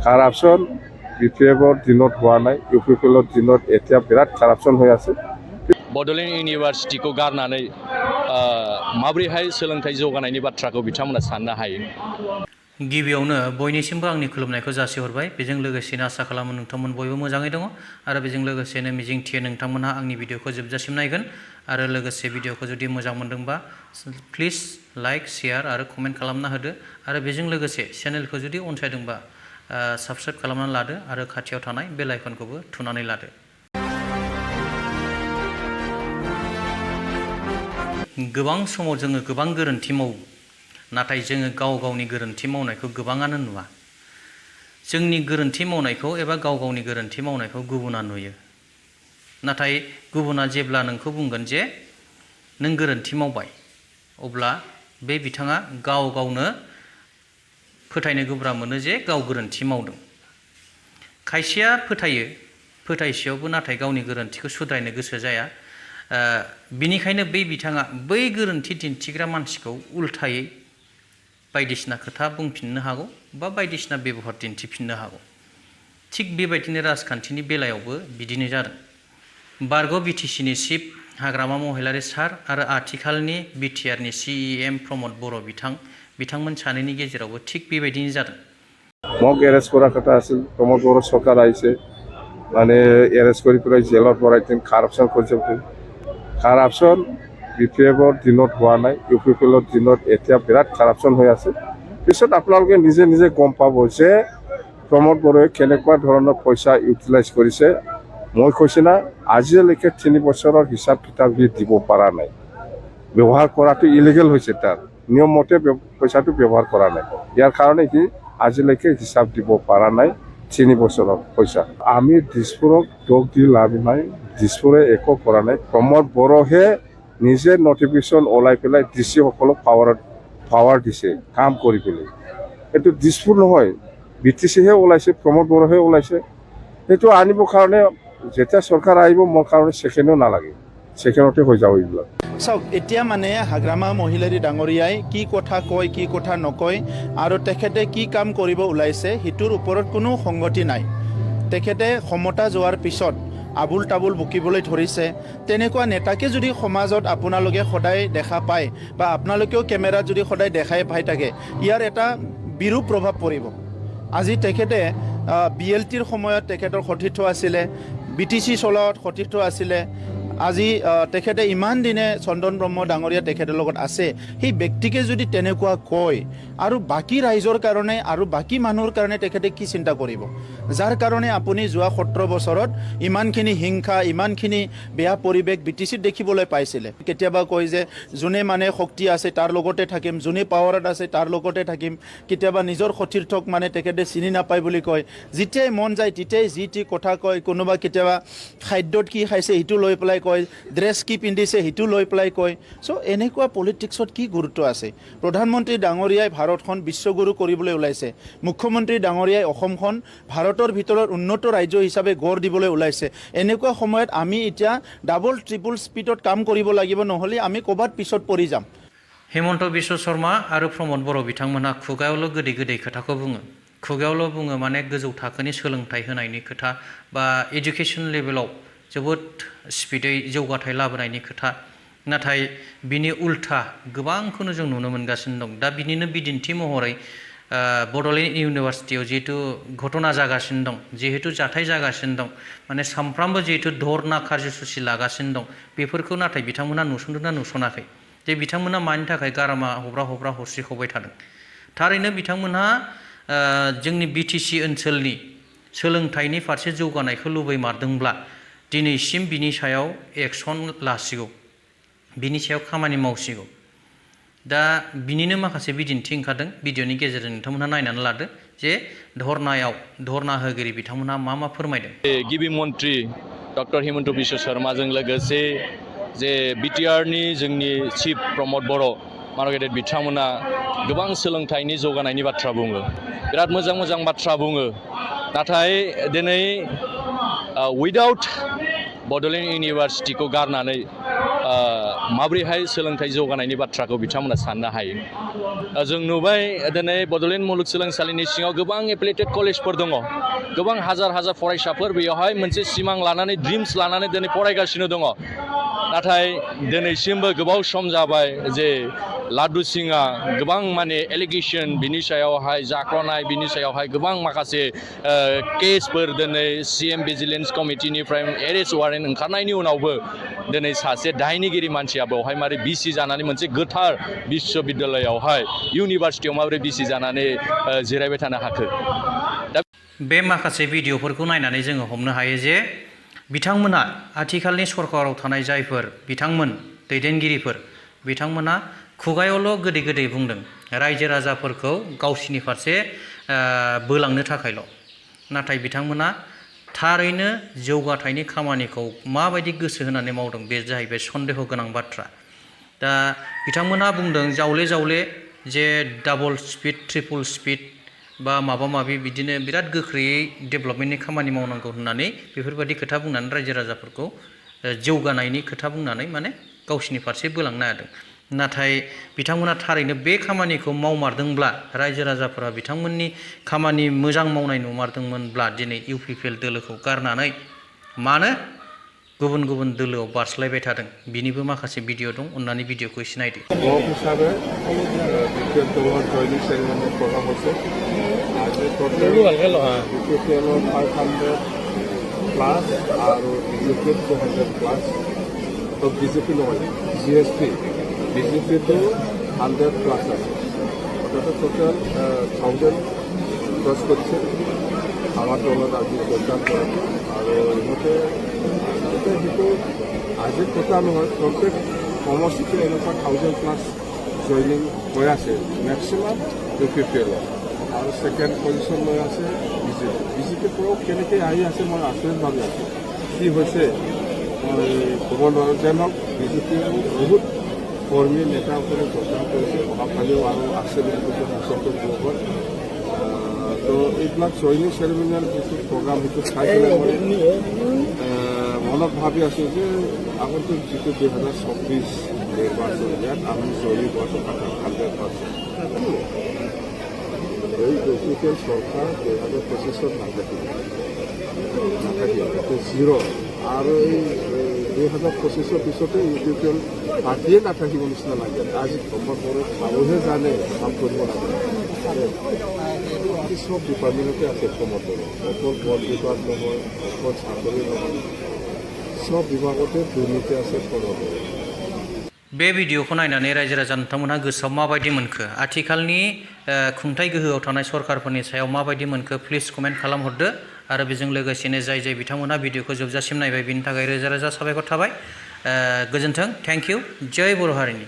Corruption বিপিএফৰ দিনত হোৱা নাই, ইউপিপিএলৰ দিনত এতিয়া বিৰাট কারাপশন হৈ আছে। बड'लेण्ड इउनिभार्सिटिखौ गारनानै माबोरैहाय सोलोंथाइ जौगानायनि बाथ्राखौ बिथांमोना साननो हायो? गिबियावनो बयनिसिमबो आंनि खुलुमनायखौ जासिहरबाय। बेजों लोगोसेनो आसा खालामो नोंथांमोन बयबो मोजाङै दङ आरो बेजों लोगोसेनो मिजिंथियो नोंथांमोनहा आंनि भिडिअखौ जोबजासिम नायगोन आरो लोगोसे भिडिअखौ जुदि मोजां मोनदोंबा प्लिज लाइक शेयार आरो कमेन्ट खालामना होदो आरो बेजों लोगोसे चेनेलखौ जुदि अनसायदोंबा साबस्क्राइब खालामनानै लादो आरो खाथियाव थानाय बेल आइकनखौबो थुनानै लादो। गोबां समाव जोङो गोबां गोरोन्थि मावो, नाथाय जोङो गाव गावनि गोरोन्थि मावनायखौ गोबाङानो नुवा। जोंनि गोरोन्थि मावनायखौ एबा गाव गावनि गोरोन्थि मावनायखौ गुबुना नुयो, नाथाय गुबुना जेब्ला नोंखौ बुंगोन जे नों गोरोन्थि मावबाय, अब्ला बे बिथाङा गाव गावनो फोथायनो गोब्राब मोनो जे गाव गोरोन्थि मावदों। खायसेया फोथायो, फोथायसेयावबो नाथाय गावनि गोरोन्थिखौ सुद्रायनो गोसो जाया। बिनिखायनो बै बिथाङा बै गोरोन्थि दिन्थिग्रा मानसिखौ उल्थायै बायदिसिना खोथा बुंफिननो हागौ बा बायदिसिना बेबहार दिन्थिफिननो हागौ। थिग बेबायदिनो राजखान्थिनि बेलायावबो बिदिनो जादों। बारग' बिटिसिनि चिफ हाग्रामा महिलारी सार आरो आथिखालनि बिटिआरनि CEM प्रमद बर' बिथांमोन सानैनि गेजेरावबो थिग बेबायदिनो जादों। মোক এৰেষ্ট কৰাৰ কথা আছিল, প্ৰমোদ বড়ো চৰকাৰ আহিছে, মানে এৰেষ্ট কৰি পেলাই জেলত ভৰাইছিল, কারাপশন কৰিছিল। কারাপশন বিপিএফৰ দিনত হোৱা নাই, ইউপিপিএলৰ দিনত এতিয়া বিৰাট কারাপশন হৈ আছে। পিছত আপোনালোকে নিজে নিজে গম পাব যে প্ৰমোদ বড়োৱে কেনেকুৱা ধৰণৰ পইচা ইউটিলাইজ কৰিছে। মই কৈছোঁ না, আজিলৈকে 3 বছৰৰ হিচাপ কিতাপ দিব পৰা নাই। ব্যৱহাৰ কৰাটো ইলিগেল হৈছে, তাৰ নিয়ম মতে পইচাটো ব্যৱহাৰ কৰা নাই। ইয়াৰ কাৰণে সি আজিলৈকে হিচাপ দিব পৰা নাই 3 বছৰৰ পইচা। আমি দিছপুৰক দোষ দি লাভ নাই, দিছপুৰে একো কৰা নাই। প্ৰমোদ বড়োহে নিজে নটিফিকেশ্যন ওলাই পেলাই ডিচি সকলক পাৱাৰ দিছে কাম কৰিবলৈ। এইটো দিছপুৰ নহয়, বিটিচিহে ওলাইছে, প্ৰমোদ বড়োহে ওলাইছে। সেইটো আনিবৰ কাৰণে যেতিয়া চৰকাৰ আহিব, মোৰ কাৰণে ছেকেণ্ডো নালাগে, ছেকেণ্ডতে হৈ যাব এইবিলাক। চাওক, এতিয়া মানে হাগ্ৰামা মহিলাৰী ডাঙৰীয়াই কি কথা কয়, কি কথা নকয় আৰু তেখেতে কি কাম কৰিব ওলাইছে, সেইটোৰ ওপৰত কোনো সংগতি নাই। তেখেতে ক্ষমতা যোৱাৰ পিছত আবুল তাবুল বকিবলৈ ধৰিছে। তেনেকুৱা নেতাকে যদি সমাজত আপোনালোকে সদায় দেখা পায় বা আপোনালোকেও কেমেৰাত যদি সদায় দেখাই পাই থাকে, ইয়াৰ এটা বিৰূপ প্ৰভাৱ পৰিব। আজি তেখেতে BLTৰ সময়ত তেখেতৰ সতীৰ্থ আছিলে, BTC চলোৱাত সতীৰ্থ আছিলে। আজি তেখেতে ইমান দিনে চন্দন ব্ৰহ্ম ডাঙৰীয়া তেখেতৰ লগত আছে, সেই ব্যক্তিকে যদি তেনেকুৱা কয় আৰু বাকী ৰাইজৰ কাৰণে আৰু বাকী মানুহৰ কাৰণে তেখেতে কি চিন্তা কৰিব? যাৰ কাৰণে আপুনি যোৱা 17 বছৰত ইমানখিনি হিংসা, ইমানখিনি বেয়া পৰিৱেশ BTCত দেখিবলৈ পাইছিলে। কেতিয়াবা কয় যে যোনে মানে শক্তি আছে তাৰ লগতে থাকিম, যোনে পাৱাৰত আছে তাৰ লগতে থাকিম। কেতিয়াবা নিজৰ সতীৰ্থক মানে তেখেতে চিনি নাপায় বুলি কয়। যেতিয়াই মন যায় তেতিয়াই যি টি কথা কয়। কোনোবা কেতিয়াবা খাদ্যত কি খাইছে সেইটো লৈ পেলাই কয়, ড্ৰেছ কি পিন্ধিছে সেইটো লৈ পেলাই কয়। চ' এনেকুৱা পলিটিক্সত কি গুৰুত্ব আছে? প্ৰধানমন্ত্ৰী ডাঙৰীয়াই ভাৰতখন বিশ্বগুৰু কৰিবলৈ ওলাইছে, মুখ্যমন্ত্ৰী ডাঙৰীয়াই অসমখন ভাৰতৰ ভিতৰত উন্নত ৰাজ্য হিচাপে গঢ় দিবলৈ ওলাইছে। এনেকুৱা সময়ত আমি এতিয়া ডাবল ট্ৰিপল স্পীডত কাম কৰিব লাগিব, নহ'লে আমি ক'ৰবাত পিছত পৰি যাম। हेमन्त बिश्व शर्मा आरो प्रमद बर' बिथांमोनहा खुगायावल' गोदै गोदै खोथाखौ बुङो। खुगायावल' बुङो माने गोजौ थाखोनि सोलोंथाइ होनायनि खोथा बा एजुकेशन लेभेलाव जोबोद स्पिडै जौगाथाय लाबोनायनि खोथा, नाथाय बिनि उल्था गोबांखौनो जों नुनो मोनगासिनो दं। दा बिनिनो बिदिन्थि महरै बड'लेण्ड इउनिभार्सिटियाव जिहेतु घटना जागासिनो दं, जिहेतु जाथाय जागासिनो दं, माने सामफ्रामबो जिहेतु धरना कार्यसुचि लागासिनो दं, बेफोरखौ नाथाय बिथांमोना नुसनदोंना नुसनाखै? जे बिथांमोना मानि थाखाय गारामा हब्रा हरसि हबाय थादों? थारैनो बिथांमोनहा जोंनि BTC ओनसोलनि सोलोंथाइनि फारसे जौगानायखौ लुबैमारदोंब्ला दिनैसिम बिनि सायाव एक्सन लासिगौ, बिनि सायाव खामानि मावसिगौ। दा बिनिनो माखासे बिदिन्थि ओंखारदों, भिडिअनि गेजेरजों नोंथांमोनहा नायनानै लादो जे धरना होगिरि बिथांमोनहा मा फोरमायदों। गिबि मन्त्रि डक्टर हेमन्त बिश्व शर्माजों लोगोसे जे बिटिआरनि जोंनि चिफ प्रमद बर' मार्केट बिथांमोना गोबां सोलोंथाइनि जौगानायनि बाथ्रा बुङो, बिराद मोजां मोजां बाथ्रा बुङो। नाथाय दिनै उइदाउट बड'लेण्ड इउनिभार्सिटिखौ गारनानै माबोरैहाय सोलोंथाइ जौगानायनि बाथ्राखौ बिथांमोना साननो हायो जों नुबाय दिनै बड'लेण्ड मुलुगसोलोंसालिनि सिङाव गोबां एफिलिएटेड कलेजफोर दङ गोबां हाजार हाजार फरायसाफोर बेयावहाय मोनसे सिमां लानानै ड्रिम्स लानानै दिनै फरायगासिनो दङ नाथाय दिनैसिमबो गोबाव सम जाबाय जे लाडु सिंआ गोबां माने एलिगेसन बिनि सायावहाय जाख्लनाय बिनि सायावहाय गोबां माखासे केसफोर दिनै CM भिजिलेन्स कमिटिनिफ्राय एरेस्ट वारेन्ट ओंखारनायनि उनावबो दिनै सासे दायनिगिरि मानसिया बेवहाय मारै बिसि जानानै मोनसे गोथार बिश्वबिद्यालयावहाय इउनिभारसिटियाव माबोरै बिसि जानानै जिरायबाय थानो हाखो बे माखासे भिडिअफोरखौ नायनानै जोङो हमनो हायो जे बिथांमोना आथिखालनि सरकाराव थानाय जायफोर बिथांमोन दैदेनगिरिफोर बिथांमोना खुगायावल' गोदै गोदै बुंदों रायजो राजाफोरखौ गावसिनि फारसे बोलांनो थाखायल' नाथाय बिथांमोना थारैनो जौगाथायनि खामानिखौ माबायदि गोसो होनानै मावदों बे जाहैबाय सन्देह गोनां बाथ्रा दा बिथांमोना बुंदों जावले जावले J double speed triple speed बा माबा माबि बिदिनो बिराद गोख्रैयै डेभेलपमेन्टनि खामानि मावनांगौ होननानै बेफोरबायदि खोथा बुंनानै रायजो राजाफोरखौ जौगानायनि खोथा बुंनानै माने गावसिनि फारसे बोलांनो हादों नाथाय बिथांमोना थारैनो बे खामानिखौ मावमारदोंब्ला रायजो राजाफोरा बिथांमोननि खामानि मोजां मावनाय नुमारदोंमोनब्ला दिनै UPPL दोलोखौ गारनानै मानो गुबुन गुबुन दोलोआव बारस्लायबाय थादों बिनिबो माखासे भिडिअ दं अन्नानै भिडिअखौ एसे नायदो हिसाबै BPL दলৰ জয়নিং চেৰিমনি প্ৰগ্ৰাম হৈছে আজি টোটেল BPL 500 প্লাছ আৰু BJP 200 প্লাছ তো BJP নহয় GSP BJP তো 100 প্লাছ আছে অর্থাৎ টোটাল 1000 ক্রস করছে আমার দলত আজি যোগদান কৰে আৰু ইহঁতে সেইটো আজিৰ কথা নহয় প্ৰত্যেক সমষ্টিতে এনেকুৱা 1000 প্লাছ জইনিং হৈ আছে মেক্সিমাম UPPL আৰু ছেকেণ্ড পজিশ্যন লৈ আছে বিজেপি পৰাও কেনেকৈ আহি আছে মই আচৰিত ভাবি আছোঁ কি হৈছে মই ক'ব নোৱাৰোঁ যেন হওক বিজেপিয়ে বহুত কৰ্মী নেতাসকলে ঘোষণা কৰিছে অহাকালিও আৰু আছে বুলি কৈছে বছৰটো গ্ৰুপত তো এইবিলাক জইনিং চেৰিমনিয়েল যিটো প্ৰগ্ৰাম সেইটো চাই পেলাই মই মনত ভাবি আছোঁ যে আগন্তুক যিটো 2026 নিৰ্বাচন ইয়াত আমি জয়ী হোৱাটো 100%। এই UPPL চৰকাৰ 2025 নাথাকিব এইটো জিৰ' আৰু এই 2025 পিছতে UPPL পাৰ্টিয়ে নাথাকিব নিচিনা লাগে আজি সম্ভৱ চাবহে জানে কাম কৰিব লাগে সব ডিপাৰ্টমেণ্টতে আছে ক্ষমতা অকল বন বিভাগ নহয় অকল চাকৰি নহয় সব বিভাগতে দুৰ্নীতি আছে ক্ষমতা बे भिडिअखौ नायनानै रायजो राजा नोंथांमोनहा गोसोआव माबायदि मोनखो आथिखालनि खुंथाय गोहोआव थानाय सरकारफोरनि सायाव माबायदि मोनखो प्लिज कमेन्ट खालामहरदो आरो बेजों लोगोसेनो जाय बिथांमोनहा भिडिअखौ जोबजासिम नायबाय बिनि थाखाय रोजा रोजा साबायखर थाबाय गोजोन्थों थेंक इउ जय बर' हारिनि